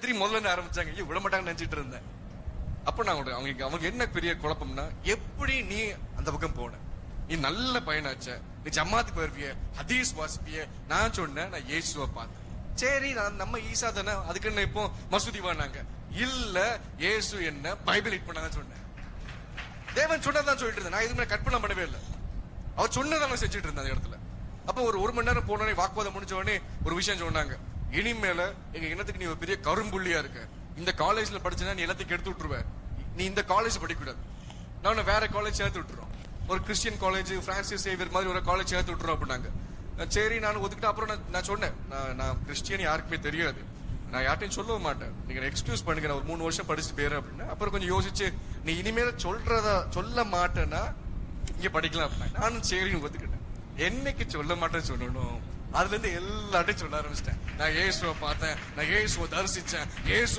திரும்பி முதல்ல ஆரம்பிச்சாங்க, விட மாட்டாங்கன்னு நினைச்சிட்டு இருந்தேன். அப்ப நான் அவங்க என்ன பெரிய குழப்பம்னா, எப்படி நீ அந்த பக்கம் போன, நீ நல்ல பையனாச்ச, நீ ஜமாத்துக்கு வருவிய, ஹதீஸ் வாசிப்பிய. நான் சொன்னேன், நான் இயேசுவை பார்த்தேன். சரி, நம்ம ஈசா தானே, அதுக்கு என்ன இப்போ மசூதி வானாங்க. இல்ல, இயேசு என்ன பைபிள் ஹிட் பண்ணாங்கன்னு சொன்னேன். தேவன் சொன்னதான் சொல்லிட்டு இருந்தேன். நான் எதுவுமே கற்பனை பண்ணவே இல்லை. அவர் சொன்னதான் செஞ்சுட்டு இருந்தேன் அந்த இடத்துல. அப்ப ஒரு மணி நேரம் போனோடனே, வாக்குவாதம் முடிஞ்ச உடனே ஒரு விஷயம் சொன்னாங்க. இனிமேல எங்க இனத்துக்கு நீ ஒரு பெரிய கரும்புள்ளியா இருக்க. இந்த காலேஜ்ல படிச்சா நீ எல்லாத்தையும் கெடுத்து விட்டுருவ. நீ இந்த காலேஜ் படிக்க கூடாது. நான் வேற காலேஜ் சேர்த்து விட்டுறோம். ஒரு கிறிஸ்டியன் காலேஜ், பிரான்சிஸ் சேவியர் மாதிரி ஒரு காலேஜ் சேர்த்து விட்டுறோம் அப்படின்னாங்க. சரி, நான் ஒதுக்கிட்டு அப்புறம் நான் சொன்னேன், நான் கிறிஸ்டியன் யாருக்குமே தெரியாது, நான் யார்ட்டையும் சொல்ல மாட்டேன், நீங்க எக்ஸ்கியூஸ் பண்ணுங்க, நான் ஒரு 3 வருஷம் படிச்சுட்டு போயிரு அப்படின்னு. அப்புறம் கொஞ்சம் யோசிச்சு, நீ இனிமேல் சொல்ல மாட்டேன்னா இங்க படிக்கலாம் அப்படின்னா நானும் சரி ஒத்துக்கிட்டேன். என்னைக்கு சொல்ல மாட்டேன்னு சொல்லணும், அதுல இருந்து எல்லாத்தையும் சொல்ல ஆரம்பிச்சிட்டேன். நான் இயேசுவை பார்த்தேன், நான் இயேசுவை தரிசிச்சேன், இயேசு